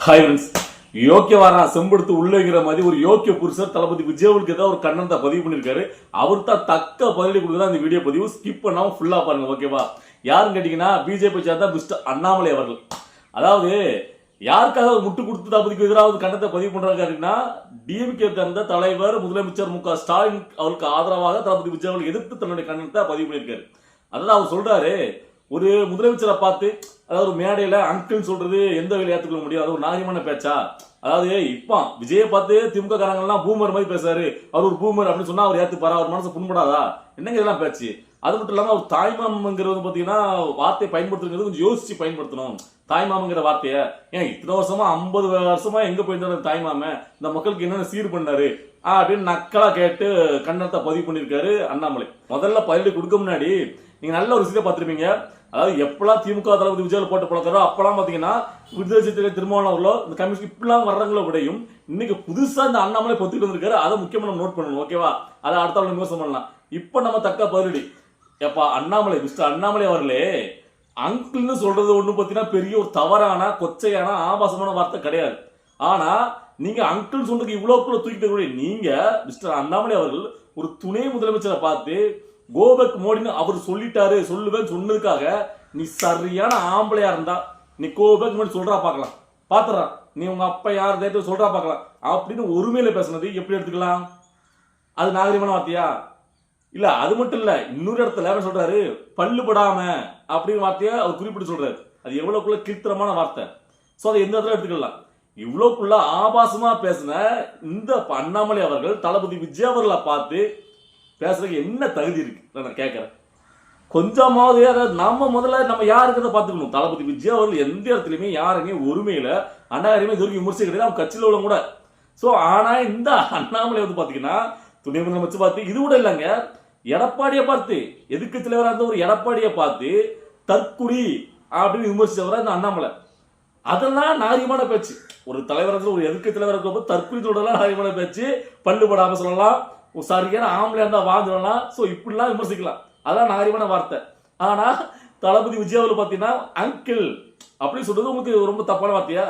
Hi friends, யோக்கியவாரா செம்படுத்து உள்ள வைக்கிற மாதிரி ஒரு யோக்கிய புருஷர் தளபதி விஜயவுக்கு ஏதாவது ஒரு கண்ணத்தை பதிவு பண்ணிருக்காரு. அவர் தான் தக்க பதிலடி கொடுக்குறா இந்த வீடியோ பதிவு. ஸ்கிப் பண்ணாம ஃபுல்லா பாருங்க, ஓகேவா? யாருன்னு கேட்டீங்கன்னா பிஜேபி சேர்ந்த மிஸ்டர் அண்ணாமலை அவர்கள். அதாவது யாருக்காக முட்டு கொடுத்து தளபதிக்கு எதிராக கண்ணத்தை பதிவு பண்றாருன்னா, டிஎம்கே சேர்ந்த தலைவர் முதலமைச்சர் மு.க. ஸ்டாலின் அவருக்கு ஆதரவாக தளபதி விஜய் எதிர்த்து தன்னுடைய கண்ணத்தை பதிவு பண்ணியிருக்காரு. அதாவது அவர் சொல்றாரு, ஒரு முதலமைச்சரை பார்த்து, அதாவது ஒரு மேடையில அங்கிள் சொல்றது எந்த வேலை ஏற்றுக்கொள்ள முடியும், அது ஒரு நாகரிகமான பேச்சா? அதாவது இப்ப விஜயை பார்த்து திமுக காரங்கள்லாம் பூமர் மாதிரி பேசுறாரு, அவர் ஒரு பூமர் அப்படின்னு சொன்னா அவர் ஏத்துப்பாரா? அவர் மனசு புண்படாதா? என்னங்க இதெல்லாம் பேச்சு? அது மட்டும் இல்லாம அவர் தாய்மாமங்கிறது பாத்தீங்கன்னா வார்த்தையை பயன்படுத்துறது கொஞ்சம் யோசிச்சு பயன்படுத்தணும். தாய்மாமங்கிற வார்த்தைய ஏன் இத்தனை வருஷமா 50 வருஷமா எங்க போயிருந்தாரு தாய்மாம, இந்த மக்களுக்கு என்னென்ன சீர் பண்ணாரு அப்படின்னு நக்கலா கேட்டு கண்ணத்தை பதிவு பண்ணிருக்காரு அண்ணாமலை. முதல்ல பதிலடி கொடுக்க முன்னாடி நீங்க நல்ல ஒரு விஷயத்தை பார்த்திருப்பீங்க. அதாவது எப்பெல்லாம் திமுக தளபதி விஜய் போட்டு பழக்கிறோ அப்பெல்லாம் பாத்தீங்கன்னா விடுதலை சிறுத்தைகள் திருமாவளவர்களோ இந்த கம்யூனிஸ்ட் இப்பெல்லாம் வர்றவங்களோ விடையும் இன்னைக்கு புதுசா இந்த அண்ணாமலை பொத்துட்டு வந்திருக்காரு. அதை முக்கியமா நம்ம நோட் பண்ணணும், ஓகேவா? அதை அடுத்த விமர்சனம் பண்ணலாம். இப்ப நம்ம தக்க பதிலடி. எப்பா அண்ணாமலை, மிஸ்டர் அண்ணாமலை அவர்களே, அங்கிள்னு சொல்றது ஒண்ணு பாத்தீங்கன்னா பெரிய ஒரு தவறான கொச்சையான ஆபாசமான வார்த்தை கிடையாது. ஆனா நீங்க அங்கிள் சொல்றதுக்கு இவ்வளவுக்குள்ள தூக்கிட்டு கூட நீங்க மிஸ்டர் அண்ணாமலை அவர்கள் ஒரு துணை முதலமைச்சரை பார்த்து கோபக் மோடின்னு அவர் சொல்லிட்டாரு சொல்லுவேன் சொன்னதுக்காக நீ சரியான ஆம்பளையா இருந்தா நீ கோபக் மோடி சொல்றா பாக்கலாம், பாத்துறா நீ உங்க அப்பா யார் தேர்தல் சொல்றா பாக்கலாம் அப்படின்னு ஒருமையில பேசுனது எப்படி எடுத்துக்கலாம்? அது நாகரிகமான வார்த்தையா? இல்ல அது மட்டும் இல்ல, இன்னொரு இடத்துல சொல்றாரு பல்லுபடாம அப்படின்னு வார்த்தையா அவர் குறிப்பிட்டு சொல்றாரு. அது எவ்வளவுக்குள்ள கீழ்த்தரமான வார்த்தை. சோ அதை எந்த இடத்துல எடுத்துக்கலாம்? இவ்வளவுக்குள்ள ஆபாசமா பேசின இந்த அண்ணாமலை அவர்கள் தளபதி விஜய் அவர்களை பார்த்து பேசுறதுக்கு என்ன தகுதி இருக்கு நான் கேட்கறேன். கொஞ்சமாவது நம்ம முதல்ல நம்ம யாருக்கிறத பார்த்துக்கணும். தளபதி விஜய் அவர்கள் எந்த இடத்துலயுமே யாருமே ஒருமையில அண்ணாரியுமே இது வரைக்கும் விமர்சனம் கிடையாது, அவங்க கட்சியில் உள்ள கூட. சோ ஆனா இந்த அண்ணாமலை வந்து பாத்தீங்கன்னா துணை முதலமைச்சர் பார்த்து, இது கூட இல்லைங்க, எடப்பாடியை பார்த்து, எதிர்க்கட்சி தலைவராக இருந்த ஒரு எடப்பாடியை பார்த்து தற்குறி அப்படின்னு விமர்சிச்சவரா இந்த அண்ணாமலை. அதெல்லாம் நாகரிகமான பேச்சு. ஒரு தலைவர் ஒரு எதிர்க்கட்சி தலைவர் இருக்கிற தற்குறி தொடரலாம் நாகரிகமான பேச்சு. பல்லுபடாம சொல்லலாம், சரியான ஆம்பளையா இருந்தா வாழ்ந்துடலாம். சோ இப்படிலாம் விமர்சிக்கலாம், அதான் நாகரிகமான வார்த்தை. ஆனா தளபதி விஜய் அவர்கள் பாத்தீங்கன்னா அங்கிள் அப்படின்னு சொல்றது உங்களுக்கு ரொம்ப தப்பான வார்த்தையா?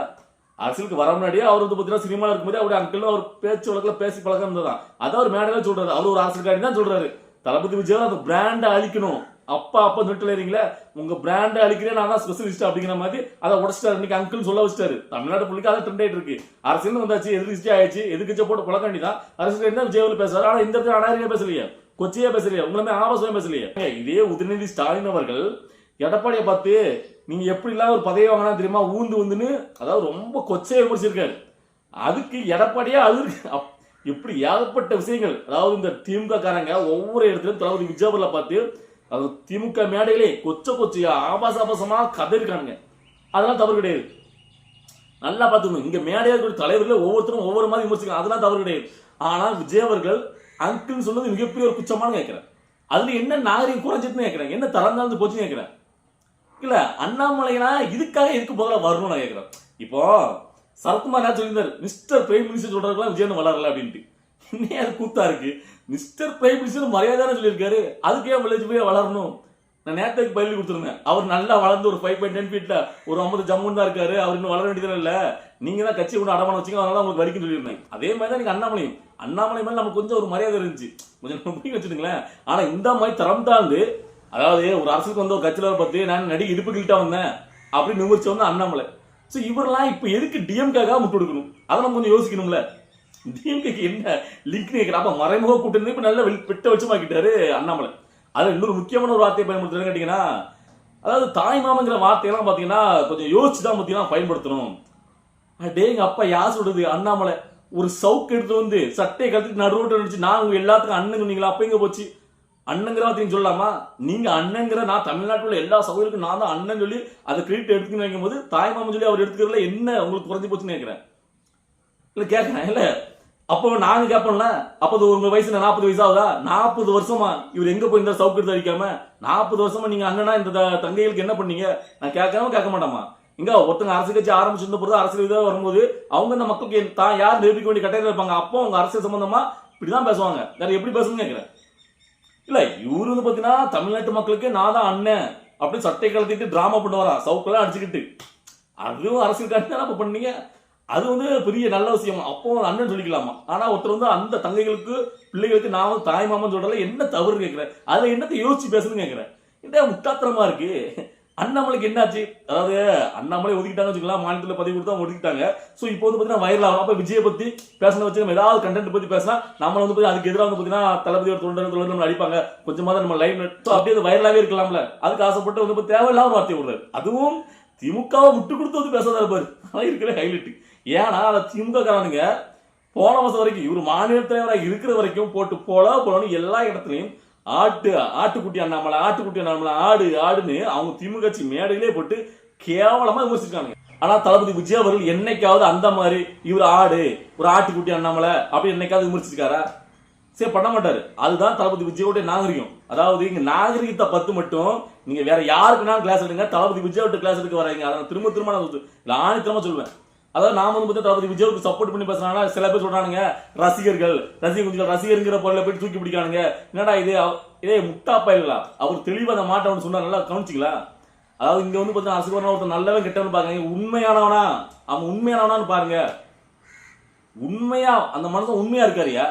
அரசியலுக்கு வர முன்னாடியே அவர் வந்து பாத்தீங்கன்னா சினிமாவில் இருக்கும்போது அவருடைய அங்கிள் அவர் பேச்சு வழக்கில் பேசி பழக்கம் இருந்ததான். அதான் அவர் மேடையில சொல்றாரு, அவர் ஒரு அரசியல்காரி தான் சொல்றாரு. தளபதி விஜய் அந்த பிராண்டை அழிக்கணும், அப்பா நெட்டுலீங்களா உங்க பிராண்டை அழிக்கிறேன் நான் தான் ஸ்பெஷலிஸ்ட் அப்படிங்கிற மாதிரி அதை உடச்சிட்டாரு. இன்னைக்கு அங்கிள் சொல்ல வச்சிட்டாரு. தமிழ்நாடு புள்ளிக்கு அதை ட்ரெண்ட் ஆயிட்டு இருக்கு. அரசியல் வந்தாச்சு, எதிர்கட்சி ஆயிடுச்சு, எதிர்கட்சியை போட்டு பழக்க வேண்டியதான். அரசியல் தான் விஜய் பேசுறாரு. ஆனா இந்த இடத்துல அனாரியா பேசலையே, கொச்சையா பேசலையே, உங்களுமே ஆபாசமா பேசலையே. இதே உதயநிதி ஸ்டாலின் அவர்கள் எடப்பாடியை பார்த்து நீங்க எப்படி இல்லாத ஒரு பதவி வாங்கினா தெரியுமா ஊந்துன்னு அதாவது ரொம்ப கொச்சையை விமர்சிச்சிருக்காரு. அதுக்கு எடப்பாடியே அது இப்படி ஏகப்பட்ட விஷயங்கள். அதாவது இந்த திமுக காரங்க ஒவ்வொரு இடத்துலயும் தளபதி விஜய் பார்த்து அது திமுக மேடையிலே கொச்சையா ஆபாசமா கதை இருக்கானுங்க. அதெல்லாம் தவறு கிடையாது, நல்லா பார்த்துக்கணும். இங்க மேடையா இருக்கிற தலைவர்களே ஒவ்வொருத்தரும் ஒவ்வொரு மாதிரி விமர்சிக்கலாம், அதெல்லாம் தவறு கிடையாது. ஆனா விஜய் அவர்கள் அங்கிள் சொன்னது மிகப்பெரிய ஒரு குச்சமான கேட்கிறேன். அதுல என்ன நாகரிகம் குறைஞ்சிட்டுன்னு கேட்கிறேன், என்ன தரந்தாழ்ந்து போச்சுன்னு கேட்கிறேன். இல்ல அண்ணாமலைனா இதுக்காக எதுக்கு பதிலாக வரணும்னு நான் கேட்கிறேன். இப்போ சரத்குமார் என்ன சொல்லியிருந்தாரு, மிஸ்டர் பிரைம் மினிஸ்டர் சொல்றதுலாம் விஜயன் வளரல அப்படின்ட்டு. இன்னும் அது கூத்தா இருக்கு. மிஸ்டர் பிரைம் மினிஸ்டர் மரியாதை சொல்லியிருக்காரு, அதுக்கே வில்லேஜ் போய் வளரணும். நான் நேரத்துக்கு பயிர் கொடுத்துருந்தேன். அவர் நல்லா வளர்ந்து ஒரு 5.10 ஃபீட்ல ஒரு 50 ஜம்முன்னு தான் இருக்காரு. அவர் இன்னும் வளர வேண்டியது இல்ல, நீங்க தான் கட்சி கொண்டு அடமான வச்சுங்க, அதனால உங்களுக்கு வரைக்கும் சொல்லியிருந்தேன். அதே மாதிரி தான் நீங்க அண்ணாமலை மேல நமக்கு கொஞ்சம் ஒரு மரியாதை இருந்துச்சு, கொஞ்சம் நம்பி வச்சுட்டுங்களேன். ஆனா இந்த மாதிரி தரம் தாழ்ந்து, அதாவது ஒரு அரசுக்கு வந்து ஒரு கட்சியில பத்தி நான் நடிகை இடுப்பு கிட்ட வந்தேன் அப்படின்னு விமர்சிச்ச வந்து அண்ணாமலை. சோ இவரெல்லாம் இப்ப எதுக்கு டிஎம்கேக்காக முட்டு கொடுக்கணும்? அதை நம்ம கொஞ்சம் யோசிக்கணும்ல. டிஎம்கேக்கு என்ன லிங்க் கேட்கிற? அப்ப மறைமுக கூட்டணி இப்ப நல்ல வெட்ட வச்சுமாக்கிட்டாரு அண்ணாமலை. அதுல இன்னொரு முக்கியமான ஒரு வார்த்தையை பயன்படுத்துறேன்னு கேட்டீங்கன்னா, அதாவது தாய்மாமங்கிற வார்த்தையெல்லாம் பாத்தீங்கன்னா கொஞ்சம் யோசிச்சுதான் பாத்தீங்கன்னா பயன்படுத்தணும். டேங்க அப்பா யார் சொல்றது? அண்ணாமலை ஒரு சவுக்கு எடுத்து வந்து சட்டையை கழுத்துட்டு நடுவோட்டு நினைச்சு நான் உங்க எல்லாத்துக்கும் அண்ணன் சொன்னீங்களா? அப்ப எங்க போச்சு? அண்ணங்கிற வார்த்தையும் சொல்லலாமா? நீங்க அண்ணங்கிற நான் தமிழ்நாட்டுல எல்லா சகோதரருக்கும் நான் தான் அண்ணன் சொல்லி அதை கிரெடிட் எடுத்துக்கணும் வைக்கும் போது தாய்மாமன் சொல்லி அவர் எடுத்துக்கிறதுல என்ன உங்களுக்கு குறைஞ்சி போச்சுன்னு கேட்கிறேன். இல்ல கேட்கிறேன் இல்ல, அப்போ நாங்க கேட்போம்ல, அப்போ உங்க வயசு 40 வயசு ஆகுதா? 40 வருஷமா இவர் எங்க போய் இந்த சவுக்கு எடுத்து அடிக்காம 40 வருஷமா நீங்க அண்ணனா இந்த தங்கைகளுக்கு என்ன பண்ணீங்க? நான் கேட்க மாட்டாமா? இங்க ஒருத்தங்க அரசியல் கட்சி ஆரம்பிச்சிருந்த பொழுது அரசியல் இதாக வரும்போது அவங்க இந்த மக்களுக்கு தான் யார் நிரூபிக்க வேண்டிய கட்டாயத்தில் இருப்பாங்க. அப்போ அவங்க அரசியல் சம்பந்தமா இப்படிதான் பேசுவாங்க. வேற எப்படி பேசணும்னு கேட்கிறேன். இல்ல இவரு வந்து பாத்தீங்கன்னா தமிழ்நாட்டு மக்களுக்கு நான் தான் அண்ணன் அப்படின்னு சட்டை கலத்திட்டு டிராமா பண்ணுவாரா, சவுக்கெல்லாம் அடிச்சுக்கிட்டு. அதுவும் அரசியல் காட்சி தான் பண்ணீங்க. அது வந்து பெரிய நல்ல விஷயம். அப்போ அண்ணன் சொல்லிக்கலாமா. ஆனா ஒருத்தர் வந்து அந்த தங்கைகளுக்கு பிள்ளைகளுக்கு நான் வந்து தாய் மாமன் சொல்றதுல என்ன தவறு கேட்கிறேன், அதுல என்னத்தை யோசிச்சு பேசுன்னு கேட்கிறேன். என்ன முட்டாத்தனமா இருக்கு. அண்ணாமலைக்கு என்னாச்சு? அதாவது அண்ணாமலை ஒதுக்கிட்டாங்க வச்சுக்கலாம், மாநிலத்தில் பதவி கொடுத்தா ஒதுக்கிட்டாங்க. ஸோ இப்போ வந்து பார்த்தீங்கன்னா வைரல் ஆகும். அப்போ விஜயை பத்தி பேசின வச்சு நம்ம ஏதாவது கண்டென்ட் பத்தி பேசினா நம்மளை வந்து அதுக்கு எதிராக வந்து பார்த்தீங்கன்னா தளபதி ஒரு தொண்டர் நம்ம அடிப்பாங்க, கொஞ்சமாக தான் நம்ம லைவ் ஸோ அப்படியே அது வைரலாகவே இருக்கலாம்ல. அதுக்கு ஆசைப்பட்டு வந்து இப்போ தேவையில்லாம ஒரு வார்த்தை விடுறாரு. அதுவும் திமுகவை விட்டு கொடுத்து வந்து பேசாத இருப்பாரு. அதான் இருக்கிற ஹைலைட். ஏன்னா அந்த திமுக காரனுங்க போன மாசம் வரைக்கும் இவர் மாநில தலைவராக இருக்கிற வரைக்கும் போட்டு போலன்னு எல்லா இடத்துலையும் ஆட்டுக்குட்டி அண்ணாமலை ஆடு ஆடுன்னு அவங்க திமுக கட்சி மேடையிலே போட்டு கேவலமா விமர்சிச்சிருக்காங்க. ஆனா தளபதி விஜய் அவர்கள் என்னைக்காவது அந்த மாதிரி இவர் ஒரு ஆட்டுக்குட்டி அண்ணாமலை அப்படி என்னைக்காவது விமர்சிச்சிருக்காரா? சரி, பண்ண மாட்டாரு. அதுதான் தளபதி விஜயோட நாகரிகம். அதாவது இங்க நாகரிகத்தை பத்து மட்டும் நீங்க வேற யாருக்குனாலும் கிளாஸ் எடுங்க, தளபதி விஜயோட கிளாஸ் எடுக்க வராங்க. அதை திரும்ப நான் ஆணித்தரமா சொல்லுவேன். அதாவது நாம வந்து தளபதி விஜய்க்கு சப்போர்ட் பண்ணி பேசுறாங்க. சில பேர் சொல்றானுங்க ரசிகர்ங்கிற பொருளை போய் தூக்கி பிடிக்கானுங்க. என்னடா இதே முட்டாப்பா இல்ல, அவர் தெளிவா அந்த மாட்டவன் சொன்னா நல்லா கவனிச்சிங்களா? அதாவது இங்க வந்து பார்த்தீங்கன்னா அரசுக்கு ஒருத்தர் நல்லவன் கெட்டவன் பாருங்க, உண்மையானவனா அவன் உண்மையானவனான்னு பாருங்க. உண்மையா அந்த மனுஷன் உண்மையா இருக்காருயா.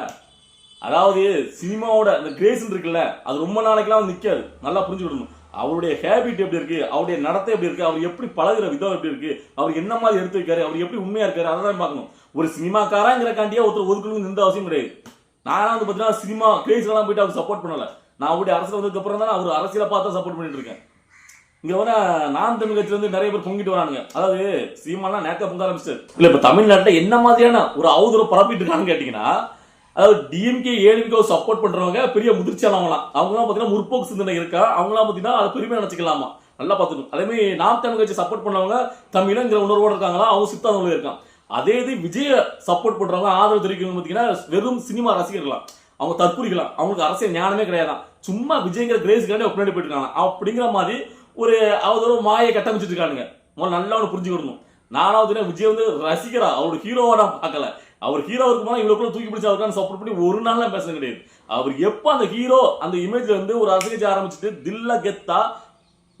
அதாவது சினிமாவோட அந்த கிரேஸ் இருக்குல்ல, அது ரொம்ப நாளைக்கெல்லாம் நிக்காது. நல்லா புரிஞ்சுக்கணும். அவருடைய ஹேபிட் எப்படி இருக்கு, அவருடைய நடத்தை எப்படி இருக்கு, அவர் எப்படி பழகுற விதம் எப்படி இருக்கு, அவர் என்ன மாதிரி எடுத்து வைக்காரு, அவர் எப்படி உண்மையா இருக்காரு, அதான் பார்க்கணும். ஒரு சினிமாக்காரங்கிறக்காண்டியே ஒருத்தர் ஒதுக்கணும்னு எந்த அவசியம் கிடையாது. நான் வந்து பாத்தீங்கன்னா சினிமா கிரேஸ்லாம் போயிட்டு அவர் சப்போர்ட் பண்ணல. நான் அவருடைய அரசியல் வந்ததுக்கு அப்புறம் தான் அவர் அரசியலை பார்த்தா சப்போர்ட் பண்ணிட்டு இருக்கேன். இங்க வர நான் தமிழ் கட்சியில இருந்து நிறைய பேர் பொங்கிட்டு வரானுங்க. அதாவது சீமானா நேக்க பொங்க ஆரம்பிச்சு இல்ல. இப்ப தமிழ்நாட்டில் என்ன மாதிரியான ஒரு அவதூறு பரப்பிட்டு இருக்கான்னு கேட்டீங்கன்னா, அதாவது டிஎம்கே ஏடிஎம்கே சப்போர்ட் பண்றவங்க பெரிய முதிர்ச்சியானவங்களாம். அவங்களாம் பாத்தீங்கன்னா முற்போக்கு சிந்தனை இருக்கா, அவங்களாம் பாத்தீங்கன்னா அதை பெருமையா நினைச்சுக்கலாமா, நல்லா பார்த்துக்கணும். அதே மாதிரி நாம் தமிழ் கட்சி சப்போர்ட் பண்ணவங்க தமிழங்கிற உணர்வோடு இருக்காங்களா, அவங்க சித்தாந்தவங்க இருக்கான். அதே இது விஜய சப்போர்ட் பண்றவங்க ஆதரவு தெரிவிக்கவங்க பாத்தீங்கன்னா வெறும் சினிமா ரசிகர்களாம், அவங்க தற்கூரிகளாம், அவங்களுக்கு அரசியல் ஞானமே கிடையாதான், சும்மா விஜய்ங்கிற கிரேஸுக்காண்டி பின்னாடி போயிட்டு இருக்காங்க. அப்படிங்கிற மாதிரி ஒரு அவதூறு மாயை கட்டமைச்சிட்டு இருக்கானுங்க. முதல்ல நல்லா ஒன்று புரிஞ்சுக்கணும். நானாவது விஜய் வந்து ரசிகரா அவரோட ஹீரோவா நான் பார்க்கல. அவர் ஹீரோ இருக்குமா இவ்வளவு தூக்கி பிடிச்சி அவருக்கான சப்போர்ட் பண்ணி ஒரு நாள் பேச கிடையாது. அவர் எப்ப அந்த ஹீரோ அந்த இமேஜ்ல இருந்து ஒரு அரசியல் ஆரம்பிச்சுட்டு தில்ல கெத்தா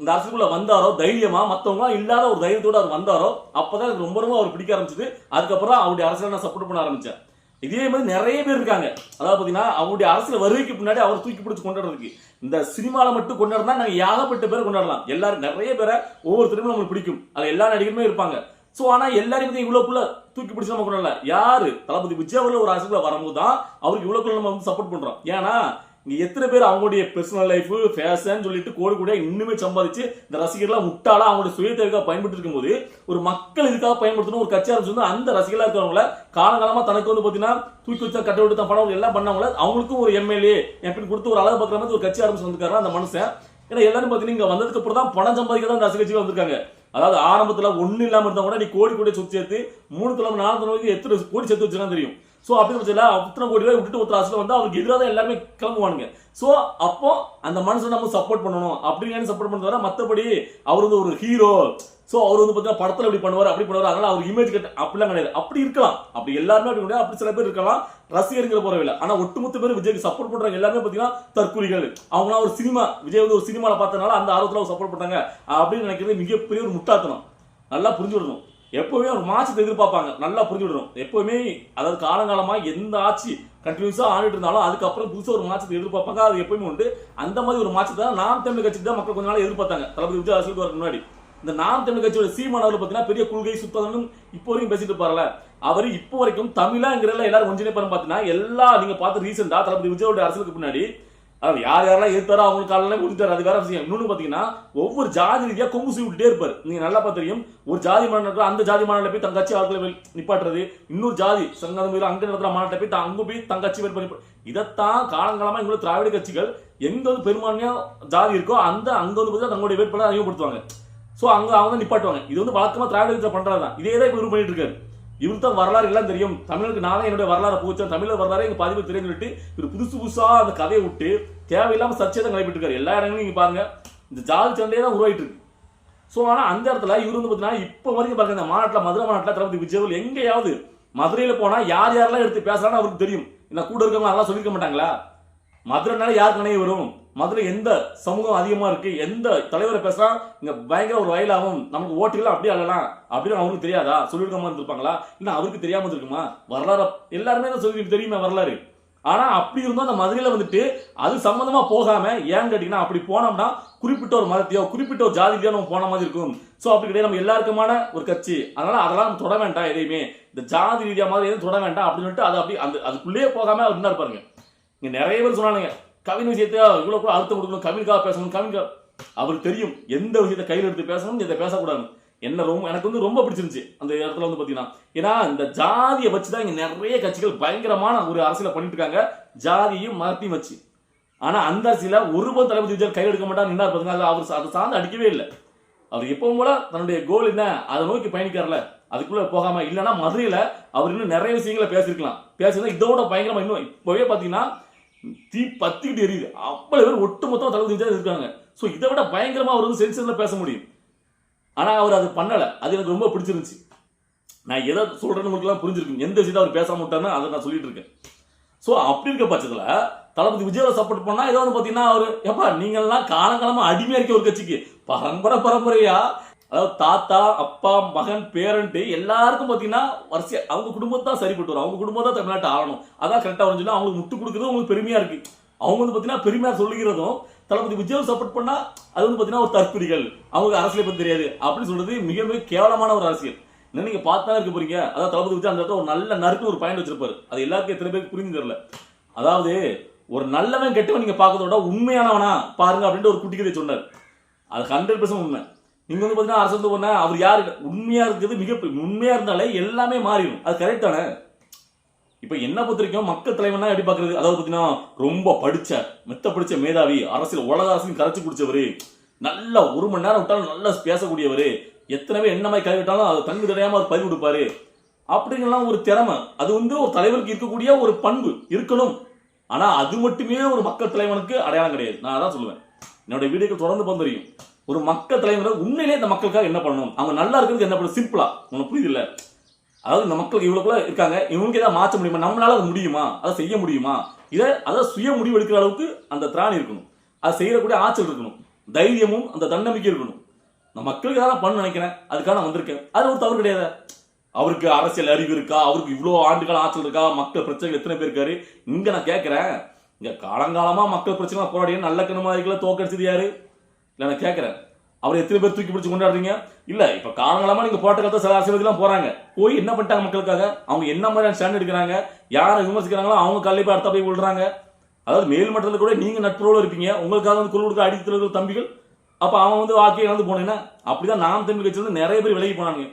இந்த அரசுக்குள்ள வந்தாரோ, தைரியமா மத்தவங்க இல்லாத ஒரு தைரியத்தோட அவர் வந்தாரோ, அப்பதான் எனக்கு ரொம்ப ரொம்ப அவர் பிடிக்க ஆரம்பிச்சது. அதுக்கப்புறம் அவருடைய அரசியல் நான் சப்போர்ட் பண்ண ஆரம்பிச்சேன். இதே மாதிரி நிறைய பேர் இருக்காங்க. அதாவது பாத்தீங்கன்னா அவருடைய அரசியல் வருகைக்கு முன்னாடி அவர் தூக்கி பிடிச்சு கொண்டாடுறதுக்கு இந்த சினிமால மட்டும் கொண்டாடுறதா நாங்க ஏகப்பட்ட பேர் கொண்டாடலாம். எல்லாரும் நிறைய பேரை ஒவ்வொருத்தருமே நம்மளுக்கு பிடிக்கும். அதுல எல்லா நடிகருமே இருப்பாங்க. சோ ஆனா எல்லாரும் இவ்வளவுக்குள்ள தூக்கி பிடிச்சு நம்ம கொண்டாடல. யாரு தளபதி விஜய் அவர்கள் ஒரு அரசியல் வரும்போது தான் அவருக்கு இவ்வளவுக்குள்ள நம்ம வந்து சப்போர்ட் பண்றோம். ஏன்னா இங்க எத்தனை பேர் அவங்களுடைய பர்சனல் லைஃப் ஃபேஷன் சொல்லிட்டு கோடி கூட இன்னுமே சம்பாதிச்சு இந்த ரசிகர்லாம் முட்டாளா அவங்களுடைய சுய தேவைக்காக பயன்படுத்தி இருக்கும்போது ஒரு மக்கள் இதுக்காக பயன்படுத்தணும் ஒரு கட்சி ஆரம்பிச்சு அந்த ரசிகர்களா இருக்கிறவங்கள காலகாலமா தனக்கு வந்து பாத்தீங்கன்னா தூக்கி வச்சா கட்ட விட்டு தான் பணம் எல்லாம் பண்ணவங்கள அவங்களுக்கும் ஒரு எம்எல்ஏ எப்படி கொடுத்து ஒரு அளவு பார்க்குற மாதிரி ஒரு கட்சி ஆரம்பிச்சு வந்திருக்காரு அந்த மனுஷன். ஏன்னா எல்லாரும் பாத்தீங்கன்னா இங்க வந்ததுக்கு அப்புறம் தான் பணம் சம்பாதிக்க தான் இந்த ரசிகர் கட்சிகள் வந்திருக்காங்க. அதாவது ஆரம்பத்துல ஒண்ணு இல்லாம இருந்தா கூட நீ கோடி கோடி சொத்து சேர்த்து 3 தலைமை 4 தலைமைக்கு எத்தனை கோடி சேர்த்து வச்சுதான் தெரியும். சோ அப்படி பட்சத்துல அத்தனை கோடி ரூபாய் விட்டுட்டு ஒருத்தர் அரசியல் வந்து அவருக்கு எதிராக தான் எல்லாருமே கிளம்புவானுங்க. சோ அப்போ அந்த மனுஷன் நம்ம சப்போர்ட் பண்ணணும் அப்படின்னு சப்போர்ட் பண்ணுறத மற்றபடி அவர் வந்து ஒரு ஹீரோ, சோ அவர் வந்து பாத்தீங்கன்னா படத்துல இப்படி பண்ணுவார் அப்படி பண்ணுவார், அதனால அவர் இமேஜ் கட்ட அப்படிலாம் கிடையாது. அப்படி இருக்கலாம், அப்படி எல்லாருமே அப்படி கிடையாது, அப்படி சில பேர் இருக்கலாம் ரசிகருங்கிற போறவில்லை. ஆனா ஒட்டுமொத்த பேர் விஜய்க்கு சப்போர்ட் பண்றாங்க எல்லாருமே பாத்தீங்கன்னா தற்கூரிகள். அவங்களாம் ஒரு சினிமா விஜய் வந்து ஒரு சினிமால பார்த்தனால அந்த ஆர்வத்துல சப்போர்ட் பண்றாங்க அப்படின்னு நினைக்கிறது மிகப்பெரிய ஒரு முட்டாத்தனம். நல்லா புரிஞ்சு விடணும். எப்பவுமே ஒரு மாற்றத்தை எதிர்பார்ப்பாங்க, நல்லா புரிஞ்சு விடணும். எப்பவுமே அதாவது காலங்காலமா எந்த ஆட்சி கண்டினியூஸா ஆடிட்டு இருந்தாலும் அதுக்கப்புறம் புதுசா ஒரு மாற்றத்தை எதிர்பார்ப்பாங்க. அது எப்பவுமே உண்டு. அந்த மாதிரி ஒரு மாற்றத்தை நாம் தமிழ் கட்சி தான் மக்கள் கொஞ்ச நாள் எதிர்பார்த்தாங்க. தளபதி விஜய் அரசியலுக்கு வரக்கு முன்னாடி இந்த நாம் தமிழ் கட்சியோட சீமானவர்கள் பாத்தீங்கன்னா பெரிய கொள்கை சுத்தம் இப்போ வரைக்கும் பேசிட்டு பாருல. அவர் இப்போ வரைக்கும் தமிழாங்கிற எல்லாரும் ஒன்றிணைப்பாரு பாத்தீங்கன்னா எல்லா நீங்க பார்த்து ரீசெண்டா தளபதி விஜயோட அரசியலுக்கு முன்னாடி அதாவது யார் யாரெல்லாம் ஏற்றாரோ அவங்களுக்கு காலையில முடிஞ்சாரு. அது வேற விஷயம். இன்னொன்னு பாத்தீங்கன்னா ஒவ்வொரு ஜாதி ரீதியா கொங்கு விட்டுட்டே இருப்பாரு. நீங்க நல்லா தெரியும். ஒரு ஜாதி மாநாட்டில் அந்த ஜாதி மாநாட்டில் போய் தங்கச்சி ஆட்களை நிப்பாட்டுறது, இன்னொரு ஜாதி சங்கம் அங்க நடத்துற மாநாட்டை போய் அங்க போய் தங்கச்சி பேர் பண்ணி இதைத்தான் காலங்காலமா எங்களுக்கு திராவிட கட்சிகள் எங்க வந்து பெரும்பான்மையா ஜாதி இருக்கோ அந்த அங்க வந்து தங்களுடைய வேட்பாளர் அறிமுகப்படுத்துவாங்க. சோ அங்க அவங்க நிப்பாட்டுவாங்க. இது வந்து வழக்கமா திராவிட கட்சி பண்றதுதான். இதே தான் இவர் பண்ணிட்டு இருக்காரு. இவருக்கு தான் வரலாறு எல்லாம் தெரியும். தமிழுக்கு நான் என்னுடைய வரலாறு போச்சேன், தமிழர் வரலாறு எங்க பதிவு தெரியும் சொல்லிட்டு இவர் புதுசு புதுசா அந்த கதையை விட்டு தேவையில்லாம சர்ச்சை தான் நடைபெற்று இருக்காரு. எல்லா இடங்களும் நீங்க பாருங்க இந்த ஜாதி சண்டையே தான் உருவாயிட்டு இருக்கு. சோ ஆனா அந்த இடத்துல இவர் வந்து பாத்தீங்கன்னா இப்ப வரைக்கும் பாருங்க இந்த மாநாட்டில் மதுரை மாநாட்டில் தளபதி விஜய் எங்கேயாவது மதுரையில போனா யார் யாரெல்லாம் எடுத்து பேசலாம்னு அவருக்கு தெரியும். இந்த கூட இருக்கவங்க அதெல்லாம் சொல்லிக்க மாட்டாங்களா? மதுரைனால யாருக்கு நினைவு வரும்? மதுரை எந்த சமூகம் அதிகமா இருக்கு, எந்த தலைவரை பேசினா இங்க பயங்கர ஒரு வயலாகும், நமக்கு ஓட்டுகள் அப்படியே அழலாம் அப்படின்னு அவங்களுக்கு தெரியாதா, சொல்லிருக்காம இருந்திருப்பாங்களா, இல்ல அவருக்கு தெரியாம இருக்குமா? வரலாறு எல்லாருமே தான் சொல்லி தெரியுமா வரலாறு. ஆனா அப்படி இருந்தும் அந்த மதுரையில வந்துட்டு அது சம்பந்தமா போகாம, ஏன்னு கேட்டீங்கன்னா அப்படி போனோம்னா குறிப்பிட்ட ஒரு மதத்தையோ குறிப்பிட்ட ஒரு ஜாதியோ நம்ம போன மாதிரி இருக்கும். சோ அப்படி கிடையாது, நம்ம எல்லாருக்குமான ஒரு கட்சி, அதனால அதெல்லாம் நம்ம தொட வேண்டாம், எதையுமே இந்த ஜாதி ரீதியா மாதிரி எதுவும் தொட வேண்டாம் அப்படின்னு சொல்லிட்டு அதை அப்படி அந்த அதுக்குள்ளேயே போகாம அவர் இருந்தாரு பாருங்க. இங்க நிறைய பேர் சொன்னானுங்க கவின் விஷயத்தையா இவ்வளவு கூட அழுத்தம் கொடுக்கணும், கவினுக்காக பேசணும், கவின் அவருக்கு தெரியும் எந்த விஷயத்தை கையில் எடுத்து பேசணும், இதை பேசக்கூடாது. என்ன ரொம்ப எனக்கு வந்து ரொம்ப பிடிச்சிருந்துச்சு அந்த இடத்துல வந்து பாத்தீங்கன்னா, ஏன்னா இந்த ஜாதியை வச்சுதான் இங்க நிறைய கட்சிகள் பயங்கரமான ஒரு அரசியலை பண்ணிட்டு இருக்காங்க, ஜாதியும் மதத்தையும் வச்சு. ஆனா அந்த அரசியல ஒருபோது தளபதி விஜய் கையில் எடுக்க மாட்டார் நின்னார் பாருங்க. அவர் அதை சார்ந்து அடிக்கவே இல்லை. அவர் எப்பவும் போல தன்னுடைய கோல் என்ன அதை நோக்கி பயணிக்கார்ல, அதுக்குள்ள போகாம. இல்லைன்னா மதுரையில அவர் இன்னும் நிறைய விஷயங்களை பேசிருக்கலாம், பேசினா இதோட பயங்கரமா இன்னும் இப்பவே பாத்தீங்கன்னா தீ பத்திக்கிட்டு எரியுது, அவ்வளவு பேர் ஒட்டு மொத்தம் தளபதி விஜய் இருக்காங்க. சோ இதை விட பயங்கரமா அவர் வந்து சென்சர்ல பேச முடியும். ஆனா அவர் அது பண்ணல, அது எனக்கு ரொம்ப பிடிச்சிருந்துச்சு. நான் எதை சொல்றேன்னு உங்களுக்கு எல்லாம் புரிஞ்சிருக்கும், எந்த விஷயத்தை அவர் பேசாம விட்டாருன்னு அதை நான் சொல்லிட்டு இருக்கேன். சோ அப்படி இருக்க பட்சத்துல தளபதி விஜய் சப்போர்ட் பண்ணா ஏதோ வந்து பாத்தீங்கன்னா அவரு எப்பா நீங்க எல்லாம் காலங்காலமா அடிமையா இருக்க ஒரு கட்சிக்கு பரம்பரையா, அதாவது தாத்தா அப்பா மகன் பேரண்ட் எல்லாருக்கும் பாத்தீங்கன்னா வரிசையா அவங்க குடும்பத்தான் சரிப்பட்டு வரும், அவங்க குடும்பம் தான் தமிழ்நாட்டை ஆளணும், அதான் கரெக்டா வரும்னு சொல்லி அவங்களுக்கு முட்டு கொடுக்குறது உங்களுக்கு பெருமையா இருக்கு. அவங்க வந்து பாத்தீங்கன்னா பெருமையா சொல்லுகிறதும் தளபதி விஜய் சப்போர்ட் பண்ணா அது வந்து பாத்தீங்கன்னா ஒரு தற்குறிகள், அவங்க அரசியலை பத்தி தெரியாது அப்படின்னு சொல்றது மிக மிக கேவலமான ஒரு அரசியல். என்ன நீங்க பார்த்தா இருக்க போறீங்க. அதாவது தளபதி விஜய் அந்த இடத்துல ஒரு நல்ல நறுக்கு ஒரு பாயிண்ட் வச்சிருப்பாரு, அது எல்லாருக்கும் எத்தனை பேருக்கு புரிஞ்சு தெரியல. அதாவது ஒரு நல்லவன் கெட்டவன் நீங்க பார்க்கறதோட உண்மையானவனா பாருங்க அப்படின்ட்டு ஒரு குட்டி கதை சொன்னார். அது 100% உண்மை. நீங்க வந்து பாத்தீங்கன்னா அரசு பண்ண அவர் யாரு உண்மையா இருக்குது, மிக உண்மையா இருந்தாலே எல்லாமே மாறிடும், அது கரெக்ட் தானே. இப்ப என்ன பொறுத்த வரைக்கும் மக்கள் தலைவனா எப்படி பாக்குறது, அதாவது பாத்தீங்கன்னா ரொம்ப படிச்ச மெத்த படிச்ச மேதாவி, அரசியல் உலக அரசியல் கரைச்சு குடிச்சவரு, நல்ல 1 மணி நேரம் விட்டாலும் நல்லா பேசக்கூடியவரு, எத்தனை பேர் என்ன மாதிரி கை விட்டாலும் அதை தங்கு தடையாம அவர் பதிவு கொடுப்பாரு அப்படிங்கலாம் ஒரு திறமை, அது வந்து ஒரு தலைவருக்கு இருக்கக்கூடிய ஒரு பண்பு இருக்கணும். ஆனா அது மட்டுமே ஒரு மக்கள் தலைவனுக்கு அடையாளம் கிடையாது. நான் அதான் சொல்லுவேன், என்னோட வீடியோக்கு தொடர்ந்து பார்த்து தெரியும். ஒரு மக்கள் தலைவர் உண்மையிலேயே இந்த மக்களுக்காக என்ன பண்ணணும், அவங்க நல்லா இருக்கிறதுக்கு என்ன பண்ணணும், சிம்பிளா உனக்கு புரியுது இல்ல. அதாவது இந்த மக்கள் இவ்வளவுக்குள்ள இருக்காங்க, இவங்களுக்கு ஏதாவது மாற்ற முடியுமா, நம்மளால அது முடியுமா, அதை செய்ய முடியுமா, அதை சுய முடிவு எடுக்கிற அளவுக்கு அந்த திராணி இருக்கணும், அதை செய்யக்கூடிய ஆற்றல் இருக்கணும், தைரியமும் அந்த தன்னம்பிக்கை இருக்கணும். நான் மக்களுக்கு தான் பண்ண நினைக்கிறேன், அதுக்காக நான் வந்திருக்கேன், அது ஒரு தவறு கிடையாது. அவருக்கு அரசியல் அறிவு இருக்கா, அவருக்கு இவ்வளவு ஆண்டுகால ஆற்றல் இருக்கா, மக்கள் பிரச்சனைகள் எத்தனை பேர் இருக்காரு. இங்க நான் கேட்கிறேன், இங்க காலங்காலமா மக்கள் பிரச்சனை போராடிய நல்ல கண்ணுமாதிரிகளை தோக்கடிச்சது யாரு இல்ல நான் கேட்கிறேன். அவர் எத்தனை பேர் தூக்கி பிடிச்சு கொண்டாடுறீங்க இல்ல. இப்ப காலங்காலமா நீங்க போட்ட காலத்துல சில அரசியல்வாதிகள் போறாங்க, போய் என்ன பண்ணிட்டாங்க மக்களுக்காக, அவங்க என்ன மாதிரியான ஸ்டாண்ட் எடுக்கிறாங்க, யாரை விமர்சிக்கிறாங்களோ அவங்க கல்லை போய் அடுத்த போய் விடுறாங்க. அதாவது மேல் மட்டத்தில் கூட நீங்க நட்புறோடு இருப்பீங்க, உங்களுக்காக வந்து குழு கொடுக்க அடித்து தம்பிகள், அப்ப அவன் வந்து வாக்கியை இழந்து போனேன்னா அப்படிதான் நாம் தமிழ் கட்சி வந்து நிறைய பேர் விலகி போனாங்க.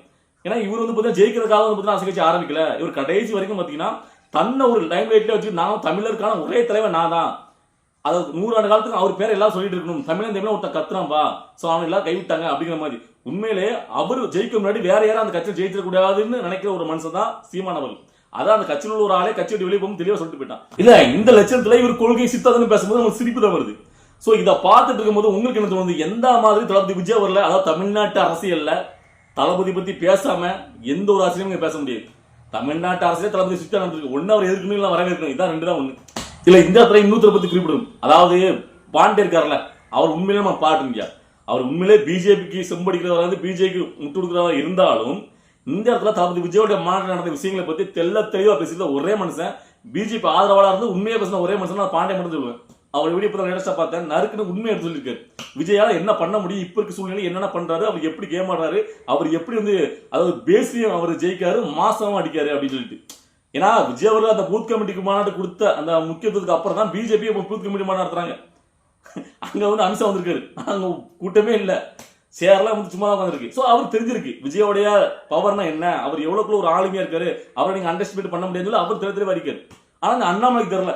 ஏன்னா இவர் வந்து பார்த்தீங்கன்னா ஜெயிக்கிறதுக்காக வந்து பார்த்தீங்கன்னா அரசு கட்சி ஆரம்பிக்கல, இவர் கடைசி வரைக்கும் பார்த்தீங்கன்னா தன்னை ஒரு லைன் லைட்ல வச்சு நான் தமிழருக்கான ஒரே தலைவர் நான் தான், அதாவது 100 ஆண்டு காலத்துக்கு அவர் பேரை எல்லாம் சொல்லிட்டு இருக்கணும், தமிழன் தமிழ் ஒருத்தன் கத்துறான்பா, சோ அவன் எல்லாம் கைவிட்டாங்க அப்படிங்கிற மாதிரி. உண்மையிலே அவர் ஜெயிக்க முன்னாடி வேற யாரும் அந்த கட்சியில் ஜெயிச்சிடக்கூடாதுன்னு நினைக்கிற ஒரு மனுஷன் தான் சீமானவர். அதான் அந்த கட்சியில் உள்ள ஒரு ஆளே கட்சி விட்டு வெளியே போகும் தெளிவா சொல்லிட்டு போயிட்டான். இல்ல இந்த லட்சத்துல இவர் கொள்கை சித்தாதுன்னு பேசும்போது உங்களுக்கு சிரிப்பு தான் வருது. சோ இதை பார்த்துட்டு இருக்கும்போது உங்களுக்கு என்ன தோணுது, எந்த மாதிரி தளபதி விஜய் வரல, அதாவது தமிழ்நாட்டு அரசியல்ல தளபதி பத்தி பேசாம எந்த ஒரு அரசியலும் பேச முடியாது. தமிழ்நாட்டு அரசியல் தளபதி சுத்தம் நடந்திருக்கு, ஒன்னு அவர் எதிர்க்கணும் இல்ல வரவேற்கணும், இதான் 2 தான் ஒண்ணு. இல்ல இந்த இடத்துல இன்னொருத்தரை பத்தி குறிப்பிடும், அதாவது பாண்டே இருக்காருல்ல, அவர் உண்மையிலே நம்ம பாட்டுங்க, அவர் உண்மையிலே பிஜேபிக்கு செம்படிக்கிறவராக வந்து பிஜேபிக்கு முட்டு கொடுக்கிறவராக இருந்தாலும் இந்த இடத்துல தளபதி விஜயோட மாநாட்டில் நடந்த விஷயங்களை பத்தி தெளிவா பேசியிருந்த ஒரே மனுஷன், பிஜேபி ஆதரவாளர் இருந்து உண்மையை பேசின ஒரே மனுஷன் நான் பாண்டே மட்டும் சொல்லுவேன். அவர் வீடியோ பத்தி லேட்டஸ்டா பார்த்தேன், நறுக்குன்னு உண்மையை எடுத்து சொல்லியிருக்காரு. விஜயால என்ன பண்ண முடியும், இப்ப இருக்க சூழ்நிலை என்னென்ன பண்றாரு, அவர் எப்படி கேம் ஆடுறாரு, அவர் எப்படி வந்து அதாவது பேசியும் அவர் ஜெயிக்காரு, மாசமும் அடிக்காரு அப்படின்னு சொல்லிட்டு. ஏன்னா விஜய் அவர்கள் அந்த பூத் கமிட்டிக்கு மாநாடு கொடுத்த அந்த முக்கியத்துவத்துக்கு அப்புறம் தான் பிஜேபி பூத் கமிட்டி மாநாடு நடத்துறாங்க. அங்க வந்து அமித்ஷா வந்திருக்காரு, அங்க கூட்டமே இல்ல, சேர்லாம் வந்து சும்மா தான் வந்திருக்கு. சோ அவர் தெரிஞ்சிருக்கு விஜயோடைய பவர்னா என்ன, அவர் எவ்வளவுக்குள்ள ஒரு ஆளுமையா இருக்காரு, அவரை நீங்க அண்டர்ஸ்டிமேட் பண்ண முடியாது, அவர் தெளிவா இருக்காரு. ஆனா அந்த அண்ணாமலைக்கு தெரியல,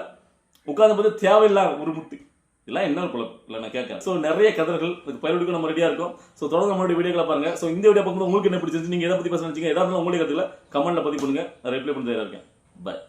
உட்கார்ந்து போது தேவையில்லை ஒரு முட்டு இதெல்லாம் என்ன குழப்பம் இல்லை நான் கேட்கறேன். ஸோ நிறைய கதர்கள் பயிரோடுக்கு நம்ம ரெடியா இருக்கும். ஸோ தொடர்ந்து நம்மளுடைய வீடியோக்களை பாருங்க. ஸோ இந்த வீடியோ பார்க்கும்போது உங்களுக்கு என்ன பிடிச்சிருந்துச்சு, நீங்க எதை பத்தி பேச நினைச்சீங்க, ஏதாவது உங்களுடைய கருத்துல கமெண்ட்ல பதிவு பண்ணுங்க, நான் ரிப்ளை பண்ண தயாரா இருக்கேன். பாய்.